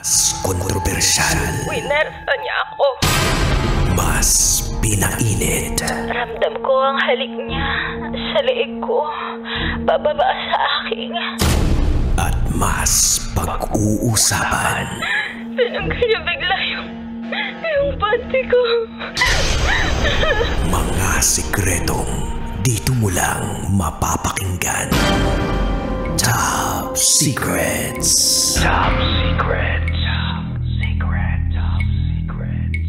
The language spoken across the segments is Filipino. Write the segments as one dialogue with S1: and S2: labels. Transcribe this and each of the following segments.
S1: Mas kontrobersyal.
S2: Winersa niya ako.
S1: Mas pinainit.
S2: Ramdam ko ang halik niya sa leeg ko. Bababa sa aking.
S1: At mas pag-uusapan.
S2: Tinanggal niya bigla yung panty ko.
S1: Mga sikretong dito mo lang mapapakinggan. Top Secrets. Top Secrets. Top Secret. Top Secrets.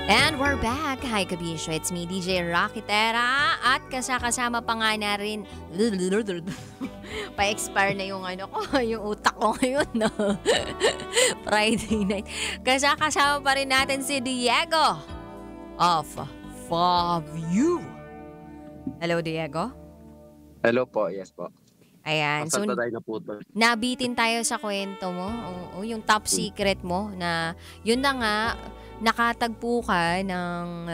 S3: And we're back. Hi, Kabisyo. It's me, DJ Rocketera. At kasama pa nga na rin. Pa-expire na yung ano ko, yung utak ko ngayon, no? Friday night. Kasama pa rin natin si Diego of Favu. Hello, Diego.
S4: Hello po, yes po.
S3: Ayan. So, nabitin tayo sa kwento mo. Oo, yung top secret mo na yun na nga, nakatagpo ka ng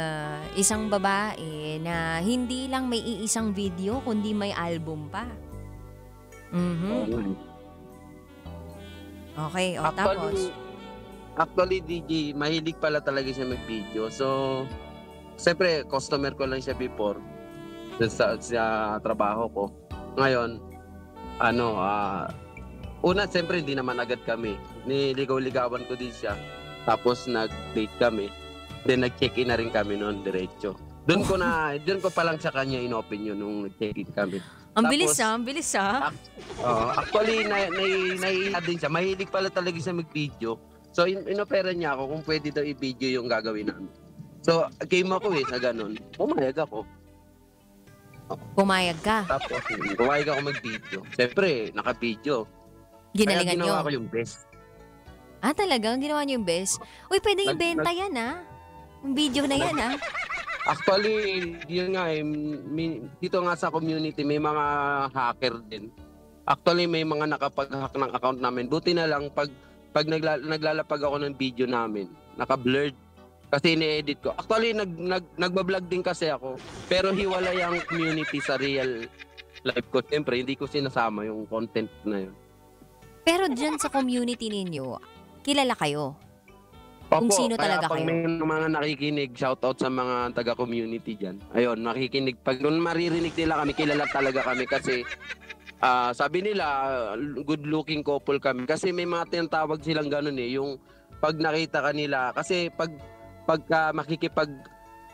S3: isang babae na hindi lang may iisang video, kundi may album pa. Okay, o tapos?
S4: Actually, DJ, mahilig pala talaga siya mag-video. So, siyempre, customer ko lang siya before sa trabaho ko. Ngayon, una, siyempre, hindi naman agad kami. Niligaw-ligawan ko din siya. Tapos, nag-date kami. Then, nag-check-in na rin kami noon, diretso. Doon ko pa lang sa kanya in-open yun nung nag-check-in kami.
S3: Ang bilis ha?
S4: Actually, naiya din siya. Mahilig pala talaga siya mag-video. So, inopera niya ako kung pwede daw i-video yung gagawin namin. So, game ako sa ganun. Pumayag ako.
S3: Pumayag ka?
S4: Tapos, pumayag ako mag-video. Siyempre, naka-video.
S3: Ginalingan nyo?
S4: Kaya ginawa ko yung best.
S3: Ah, talagang ginawa nyo yung best? Uy, pwede ibenta yan Yung video na yan
S4: Actually, yun nga dito nga sa community, may mga hacker din. Actually, may mga nakapag-hack ng account namin. Buti na lang, pag naglalapag ako ng video namin, naka-blurred. Kasi ini-edit ko. Actually, nagbablog din kasi ako. Pero hiwalay ang community sa real life ko. Siyempre, hindi ko sinasama yung content na yun.
S3: Pero dyan sa community ninyo, kilala kayo? Kung sino talaga kayo?
S4: Pag may mga nakikinig, shoutout sa mga taga-community dyan. Ayun, nakikinig. Pag maririnig nila kami, kilala talaga kami kasi sabi nila, good-looking couple kami. Kasi may mga tinatawag silang ganun yung pag nakita kanila. Kasi pagka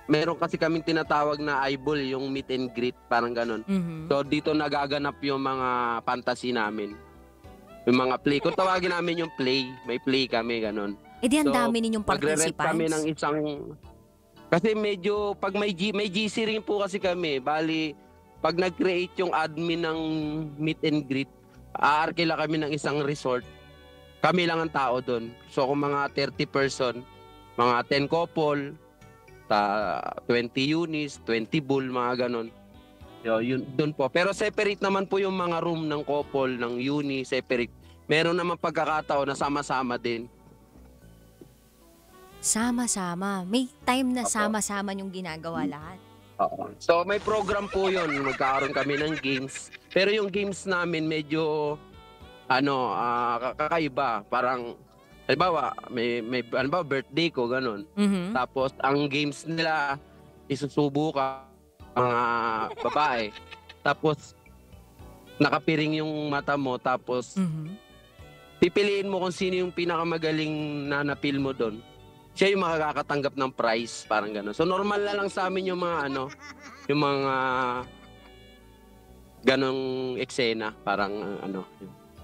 S4: meron kasi kaming tinatawag na eyeball, yung meet and greet, parang ganun. So dito nagaganap yung mga fantasy namin. Yung mga play. Kung tawagin namin yung play, may play kami, ganun.
S3: Di ang dami ninyong participants.
S4: Kami ng isang, kasi medyo, pag may GC rin po kasi kami, bali, pag nag-create yung admin ng meet and greet, aarkila kami ng isang resort, kami lang ang tao doon. So kung mga 30 person, mga 10 couple, 20 unis, 20 bull, mga ganon. Yun, doon po. Pero separate naman po yung mga room ng couple, ng uni, separate. Meron naman pagkakataon na sama-sama din.
S3: Sama-sama. May time na sama-sama yung ginagawa lahat.
S4: So may program po yun. Magkakaroon kami ng games. Pero yung games namin medyo kakaiba. Parang halimbawa, may birthday ko, ganun. Tapos, ang games nila, isusubo ka, mga babae. Tapos, nakapiring yung mata mo. Tapos, pipiliin mo kung sino yung pinakamagaling na napil mo doon. Siya yung makakatanggap ng prize, parang ganun. So, normal na lang sa amin yung mga, yung mga ganong eksena, parang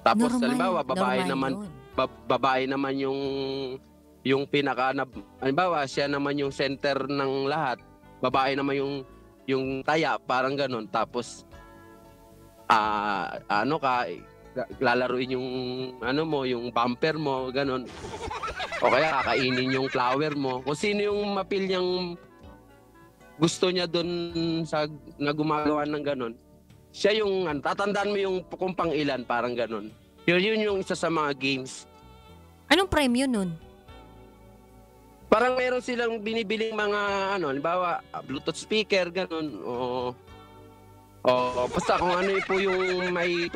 S4: Tapos, halimbawa, babae naman yung pinaka halimbawa siya naman yung center ng lahat, babae naman yung taya, parang ganun. Tapos lalaruin yung yung bumper mo, ganun, o kaya kakainin yung flower mo. Kung sino yung mapil niyang gusto niya doon na gumagawa ng ganun, siya yung tatandaan mo yung kung pang ilan, parang ganun. Yun yung isa sa mga games.
S3: Anong premyo nun?
S4: Parang meron silang binibiling mga halimbawa, Bluetooth speaker, ganun, o Oo, basta kung ano po yung may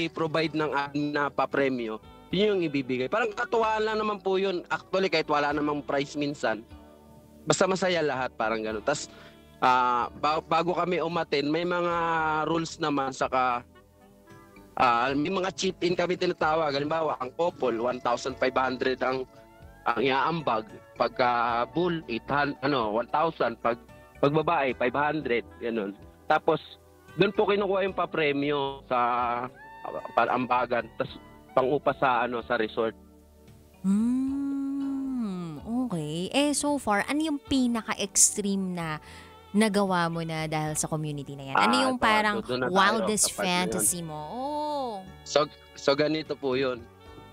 S4: provide ng admin na papremyo, yun yung ibibigay. Parang katuwaan lang naman po yun. Actually, kahit wala namang price minsan, basta masaya lahat, parang gano'n. Tapos, bago kami umaten, may mga rules naman, saka may mga chip-in kami tinatawag. Halimbawa, ang couple, 1,500 ang iaambag. Pagka bull, 1,000. Pag babae, 500. Ganun. Tapos, doon po kinukuha yung papremyo sa ambagan. Tapos, pang-upa sa resort.
S3: Okay. So far, ano yung pinaka-extreme na nagawa mo na dahil sa community na yan? Ano yung parang wildest fantasy mo? Oh.
S4: So ganito po yun.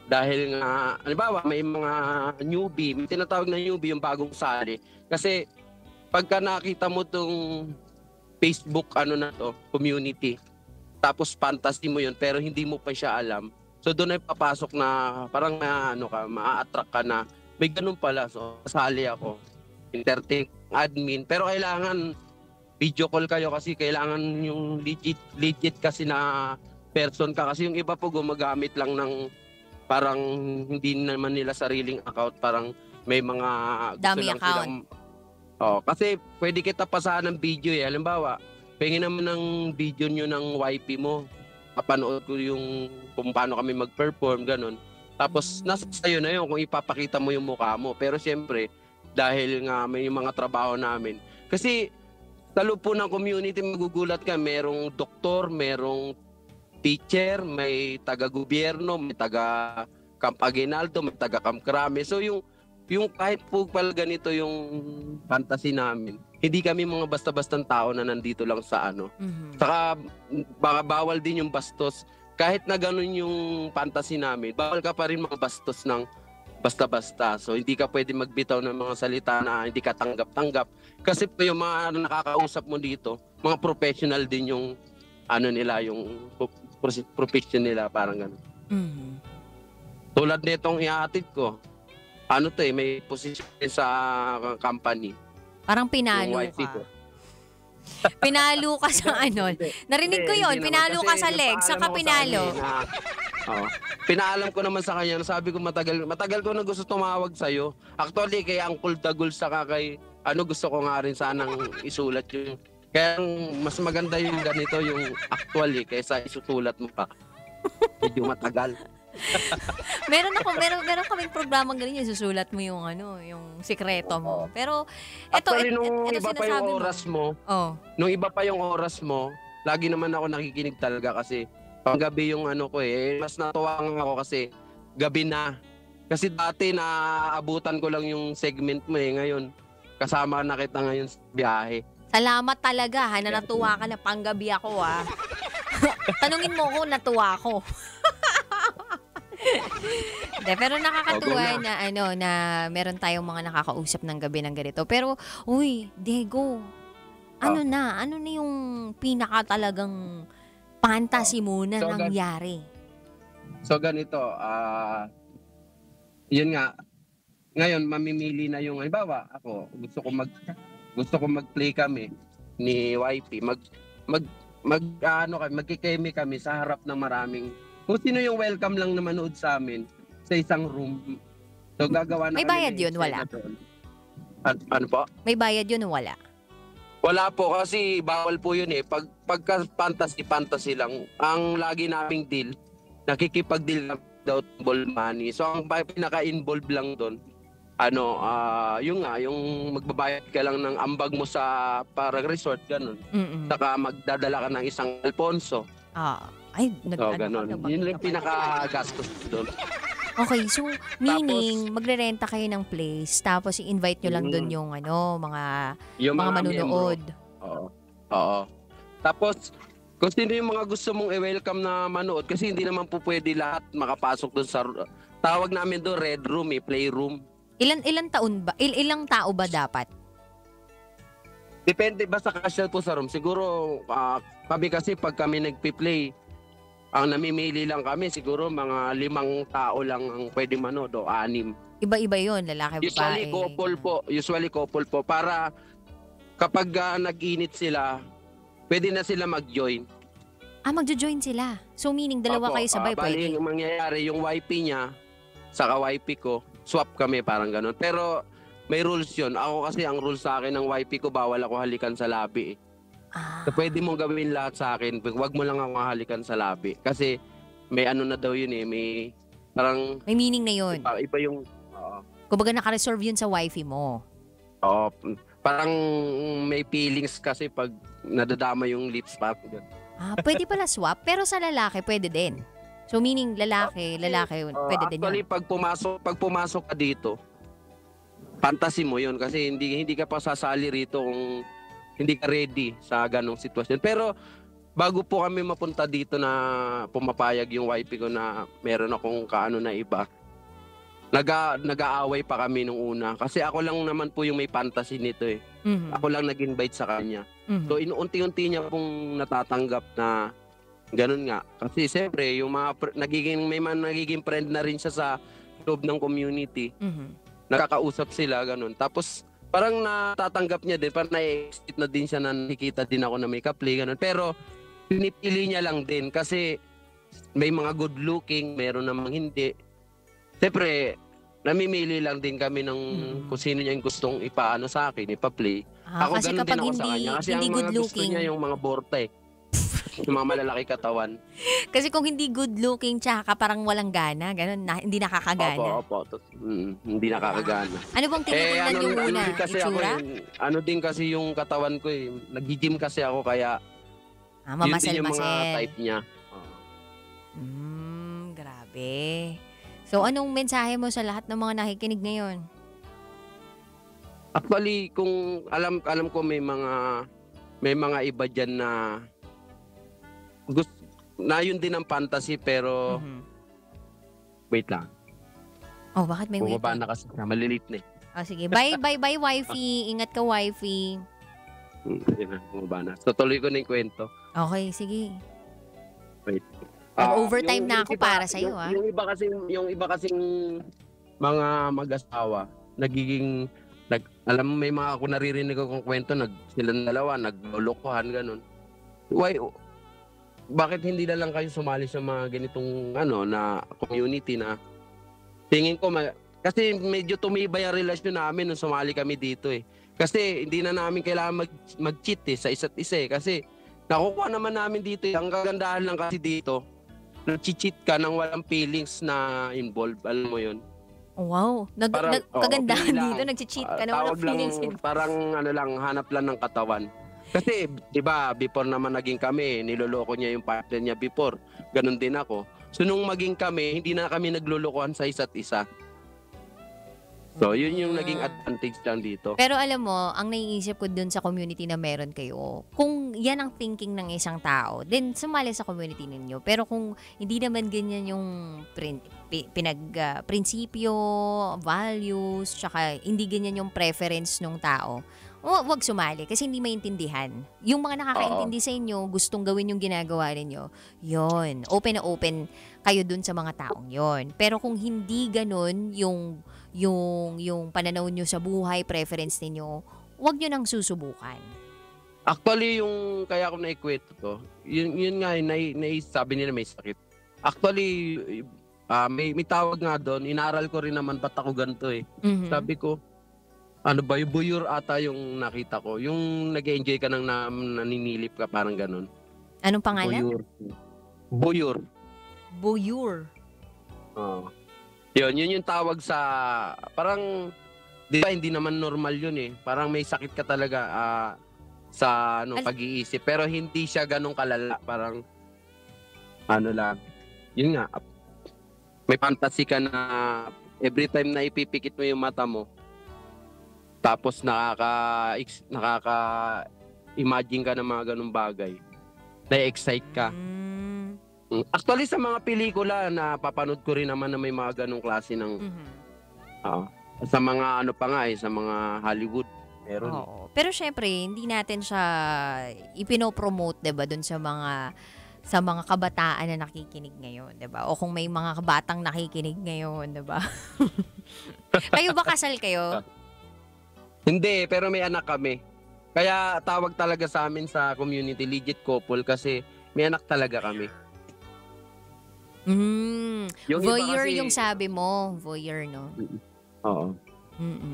S4: Dahil nga, halimbawa, may mga newbie, may tinatawag na newbie yung bagong sali. Kasi, pagka nakita mo tong Facebook, community, tapos fantasy mo yun, pero hindi mo pa siya alam. So doon ay papasok na parang ma-attract ka na may ganun pala. So kasali ako, entertain admin, pero kailangan video call kayo kasi kailangan yung legit kasi na person ka, kasi yung iba po gumagamit lang ng parang hindi naman nila sariling account, parang may mga
S3: dummy account.
S4: Kasi pwede kita pasahan ng video halimbawa, pengin naman ng video nyo ng YP mo, kapanood ko yung kung paano kami mag-perform, ganun. Tapos, nasa sa'yo na yun kung ipapakita mo yung mukha mo. Pero siyempre, dahil nga may mga trabaho namin. Kasi, sa loob po ng community, magugulat ka, merong doktor, merong teacher, may taga-gobyerno, may taga-Camp Aguinaldo, may taga-Camp Crame. So, yung kahit po pala ganito yung fantasy namin, hindi kami mga basta-bastang tao na nandito lang sa Saka baka bawal din yung bastos. Kahit na ganun yung fantasy namin, bawal ka pa rin mga bastos ng basta-basta. So hindi ka pwede magbitaw ng mga salita na hindi ka tanggap-tanggap. Kasi po yung mga nakakausap mo dito, mga professional din yung nila, yung profession nila, parang ganun. Tulad nitong ihatid ko, may position sa company.
S3: Parang pinalo ka. Pinalo ka sa Narinig ko yun, pinalo ka sa legs, saka pinalo.
S4: Pinaalam ko naman sa kanya, sabi ko matagal ko na gusto tumawag sa'yo. Actually, kay Uncle Dagul, saka kay, gusto ko nga rin sanang isulat yung, kaya mas maganda yung ganito, yung actually, kaysa isusulat mo pa. Medyo matagal.
S3: meron kaming programang ganyan, susulat mo yung yung sikreto mo. Pero
S4: actually, nung iba pa yung oras mo, nung iba pa yung oras mo, lagi naman ako nakikinig talaga kasi panggabi yung mas natuwang ako kasi gabi na. Kasi dati naaabutan ko lang yung segment mo ngayon. Kasama na kita ngayon sa biyahe.
S3: Salamat talaga na natuwa ka na panggabi ako Tanungin mo ko, natuwa ako. Pero nakakatuwa na meron tayong mga nakakausap ng gabi ng ganito. Pero, Diego, ano na yung pinaka talagang fantasy mo na nangyari?
S4: So ganito, yun nga, ngayon mamimili na yung, halimbawa, ako, gusto ko mag-play kami ni YP, magkikemi kami sa harap ng maraming, kung sino yung welcome lang na manood sa amin sa isang room. So gagawa na.
S3: May bayad yun, wala?
S4: Ano po?
S3: May bayad yun o wala?
S4: Wala po kasi bawal po yun pagka fantasy lang. Ang lagi naming deal, nakikipag-deal na daw ball money. So ang pinaka-involved lang doon, yung magbabayad ka lang ng ambag mo sa para resort, ganun. Saka magdadala ka ng isang Alfonso.
S3: Ganun.
S4: Yun lang pinaka-gastos doon.
S3: Okay, so meaning magre-renta kayo ng place tapos i-invite nyo lang doon yung mga manunood.
S4: Oo. Tapos kung sino yung mga gusto mong i-welcome na manood, kasi hindi naman po pwede lahat makapasok doon sa tawag namin doon red room, playroom.
S3: Ilang tao ba dapat?
S4: Depende ba sa cashier po sa room. Siguro kami kasi pag kami nagpi-play, ang namimili lang kami, siguro mga 5 tao lang ang pwede manood o 6.
S3: Iba-iba yun, lalaki, babae.
S4: Usually couple po. Para kapag nag-init sila, pwede na sila mag-join.
S3: Magjo-join sila. So meaning dalawa kayo sabay
S4: bali,
S3: pwede?
S4: yung mangyayari, yung YP niya, saka YP ko, swap kami, parang ganun. Pero may rules yun. Ako kasi ang rules sa akin ng YP ko, bawal ako halikan sa labi eh. So pwede mong gawin lahat sa akin, wag mo lang ako halikan sa labi. Kasi may ano na daw yun eh, may parang...
S3: May meaning na yun.
S4: Iba yung...
S3: Kumbaga naka-reserve yun sa wifey mo.
S4: Oo. Parang may feelings kasi pag nadadama yung lips pa.
S3: Pwede pala swap, pero sa lalaki pwede din. So meaning lalaki, pwede din
S4: actually,
S3: yun.
S4: pag pumasok ka dito, fantasy mo yun kasi hindi ka pa sasali rito kung hindi ka ready sa ganong sitwasyon. Pero bago po kami mapunta dito na pumapayag yung wife ko na meron akong kaano na iba, nag-aaway pa kami nung una. Kasi ako lang naman po yung may fantasy nito eh.
S3: Mhm.
S4: Ako lang nag-invite sa kanya.
S3: Mhm.
S4: So inuunti-unti niya pong natatanggap na ganun nga. Kasi siyempre, yung may mga nagiging friend na rin siya sa loob ng community.
S3: Mhm.
S4: Nakakausap sila, ganun. Tapos parang natatanggap niya din, parang na-excite na din siya na nakikita din ako na may kaplay, ganun. Pero pinipili niya lang din kasi may mga good looking, meron namang hindi. Siyempre, namimili lang din kami ng kung sino niya yung gustong ipaano sa akin, ipa-play. Ako
S3: Kasi
S4: ganun
S3: kapag
S4: din ako sa kanya. Kasi
S3: hindi
S4: ang
S3: good
S4: mga gusto
S3: looking,
S4: niya yung mga borta eh. Yung mga malalaki katawan.
S3: kasi kung hindi good looking tsaka parang walang gana, ganun, hindi nakakagana.
S4: Opo. Hindi nakakagana.
S3: Ano bang tinitingnan niyo muna?
S4: din kasi ako,
S3: Itsura?
S4: ano din kasi yung katawan ko eh. Nag-gym kasi ako kaya yun din yung mga
S3: Mamasal-masal.
S4: type niya.
S3: Grabe. So anong mensahe mo sa lahat ng mga nakikinig ngayon?
S4: Actually, kung alam ko may mga iba diyan na na yun din ang fantasy pero wait lang.
S3: Bakit may wait?
S4: Bumaba na kasi malilit na eh.
S3: Sige. Bye wifey. Ingat ka wifey.
S4: Yun na, bumaba na. So tuloy ko na yung kwento.
S3: Okay, sige.
S4: Wait.
S3: Overtime na ako
S4: yung
S3: para sa iyo,
S4: Yung iba kasing mga mag-asawa nagiging alam mo may mga ako naririnig akong kwento silang dalawa naglolokohan ganun. Why bakit hindi na lang kayo sumali sa mga ganitong na community na tingin ko kasi medyo tumibay ang relasyon namin nung sumali kami dito eh. Kasi hindi na namin kailangan mag-cheat sa isa't isa eh. Kasi nakukuha naman namin dito eh. Ang kagandahan lang kasi dito, nag-cheat ka nang walang feelings na involved. Alam mo yun?
S3: Wow. Kagandahan dito, nag-cheat ka na walang
S4: tawag lang,
S3: feelings.
S4: parang hanap lang ng katawan. Kasi, di ba, before naman naging kami, niloloko niya yung partner niya before. Ganon din ako. So, nung maging kami, hindi na kami naglolokohan sa isa't isa. So, yun yung naging advantage lang dito.
S3: Pero alam mo, ang naiisip ko dun sa community na meron kayo, kung yan ang thinking ng isang tao, then sumali sa community ninyo. Pero kung hindi naman ganyan yung prinsipyo, values, tsaka hindi ganyan yung preference ng tao, wag sumali kasi hindi maintindihan. Yung mga nakakaintindi sa inyo, gustong gawin yung ginagawa ninyo, yon, open na open kayo dun sa mga taong yon. Pero kung hindi ganun yung pananaw nyo sa buhay, preference ninyo, wag nyo nang susubukan.
S4: Actually, yung kaya ako na-equate to, yun nga, sabi nila may sakit. Actually, may tawag nga doon, inaaral ko rin naman, ba't ako ganito eh.
S3: Mhm.
S4: Sabi ko, ano ba, yung buyur ata yung nakita ko. Yung nag-enjoy ka nang naninilip ka, parang ganun.
S3: Anong pangalan?
S4: Buyur.
S3: Buyur.
S4: Oo. Yun yung tawag sa, parang, di ba, hindi naman normal yun eh. Parang may sakit ka talaga sa pag-iisip. Pero hindi siya ganun kalala. Parang, lang. Yun nga, may fantasy ka na every time na ipipikit mo yung mata mo, tapos nakaka-imagine ka ng mga ganung bagay. Na-excite ka. Actually, sa mga pelikula na papanood ko rin naman na may mga ganung klase ng sa mga sa mga Hollywood. Meron.
S3: Oo. Pero syempre, hindi natin siya ipinopromote, 'di ba, doon sa mga kabataan na nakikinig ngayon, 'di ba? O kung may mga kabatang nakikinig ngayon, 'di ba? Kayo ba kasal kayo?
S4: Hindi, pero may anak kami. Kaya tawag talaga sa amin sa community, legit couple kasi may anak talaga kami.
S3: Yung voyeur kasi, yung sabi mo. Voyeur, no?
S4: Oo.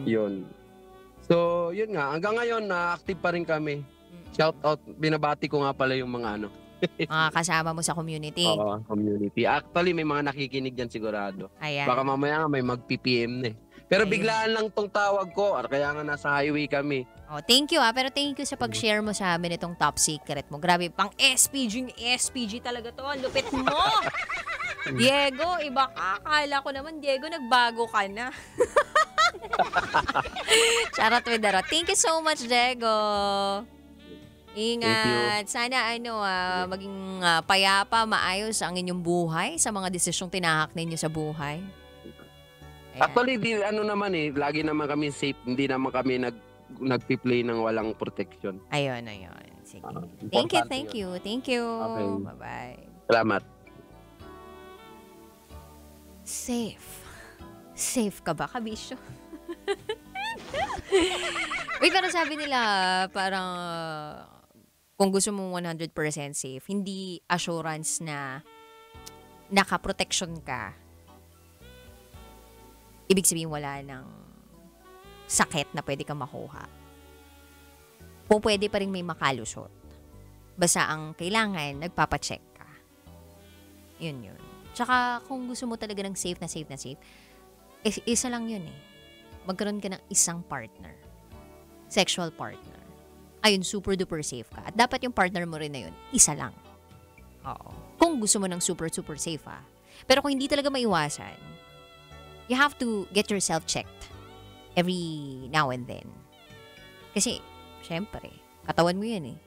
S4: Yun. So, yun nga. Hanggang ngayon, active pa rin kami. Shout out. Binabati ko nga pala yung mga
S3: mga kasama mo sa community.
S4: Oo, community. Actually, may mga nakikinig dyan sigurado.
S3: Ayan.
S4: Baka mamaya nga may mag-PPM na eh. Pero biglaan lang tong tawag ko. Kaya nga nasa highway kami.
S3: Oh, thank you Pero thank you sa pag-share mo sa amin itong top secret mo. Grabe, pang SPG talaga to. Ang lupit mo. Diego, iba ka. Akala ko naman, Diego, nagbago ka na. Charot with the rot. Thank you so much, Diego. Ingat. Sana maging payapa, maayos ang inyong buhay sa mga desisyong tinahak ninyo sa buhay. Ayan.
S4: Actually, lagi naman kami safe. Hindi naman kami nagpi-play ng walang protection.
S3: Ayun. Sige. Thank you.
S4: Okay.
S3: Bye-bye.
S4: Salamat.
S3: Safe ka ba, kabisyo? Wait, pero sabi nila, parang kung gusto mo 100% safe, hindi assurance na naka-protection ka. Ibig sabihin wala ng sakit na pwede kang makuha. Pwede pa rin may makalusot. Basta ang kailangan, nagpapacheck ka. Yun. Tsaka kung gusto mo talaga ng safe, isa lang yun eh. Magkaroon ka ng isang partner. Sexual partner. Ayun, super duper safe ka. At dapat yung partner mo rin na yun, isa lang. Oo. Kung gusto mo ng super safe Pero kung hindi talaga maiwasan, you have to get yourself checked every now and then. Kasi, syempre, katawan mo yun eh.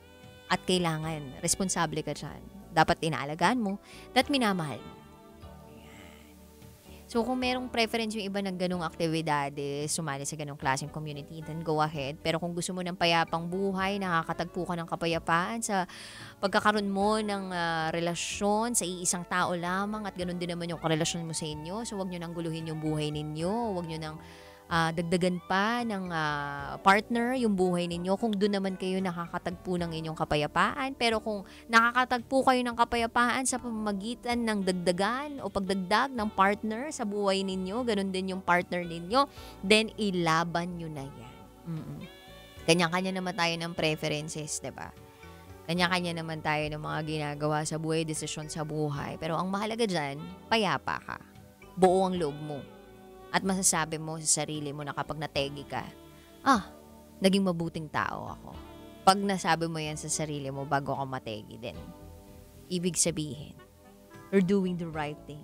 S3: At kailangan, responsable ka dyan. Dapat inaalagaan mo, at minamahal mo. So, kung merong preference yung iba ng ganong aktibidades, sumali sa ganong klaseng community, then go ahead. Pero kung gusto mo ng payapang buhay, nakakatagpo ka ng kapayapaan sa pagkakaroon mo ng relasyon sa iisang tao lamang at ganoon din naman yung karelasyon mo sa inyo. So, wag nyo nang guluhin yung buhay ninyo. Wag nyo nang dagdagan pa ng partner yung buhay ninyo kung doon naman kayo nakakatagpo ng inyong kapayapaan. Pero kung nakakatagpo kayo ng kapayapaan sa pamamagitan ng dagdagan o pagdagdag ng partner sa buhay ninyo, ganun din yung partner ninyo, then ilaban nyo na yan. Kanya-kanya naman tayo ng preferences, diba? Kanya-kanya naman tayo ng mga ginagawa sa buhay, desisyon sa buhay. Pero ang mahalaga dyan, payapa ka. Buo ang loob mo. At masasabi mo sa sarili mo na kapag nategi ka, naging mabuting tao ako. Pag nasabi mo yan sa sarili mo bago ka mategi din, ibig sabihin, you're doing the right thing.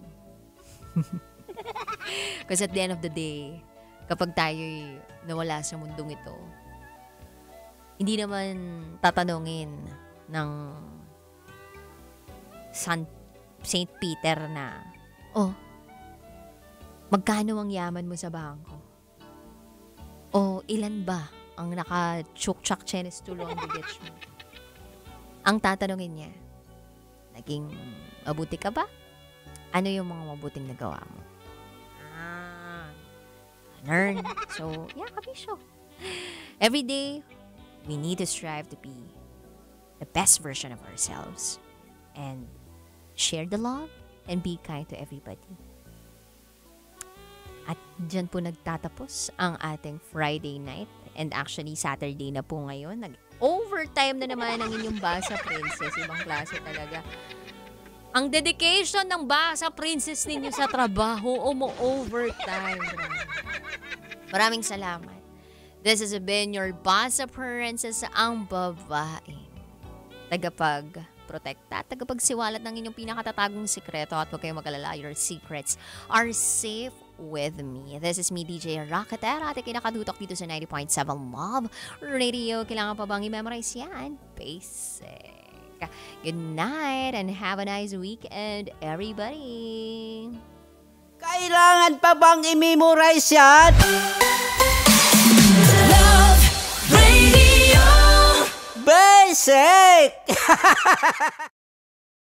S3: Because at the end of the day, kapag tayo'y nawala sa mundong ito, hindi naman tatanungin ng St. Peter na, magkano ang yaman mo sa bangko? O ilan ba ang naka-chuk-chak chenes tulo ang bigets mo? Ang tatanungin niya, naging mabuti ka ba? Ano yung mga mabuting nagawa mo? Learn. So, kabisyo. Every day, we need to strive to be the best version of ourselves and share the love and be kind to everybody. At dyan po nagtatapos ang ating Friday night. And actually, Saturday na po ngayon. Nag-overtime na naman ang inyong Basa Princess. Ibang klase talaga. Ang dedication ng Basa Princess ninyo sa trabaho, overtime. Maraming salamat. This has been your Basa Princess, ang babaeng tagapag-protekta, tagapagsiwalat ng inyong pinakatatagong sikreto. At huwag kayong mag-alala, your secrets are safe with me. This is me, DJ Rocketera, at kinakatutok dito sa 90.7 Love Radio. Kailangan pa bang i-memorize yan? Basic. Good night and have a nice weekend, everybody.
S5: Kailangan pa bang i-memorize yan? Love Radio Basic!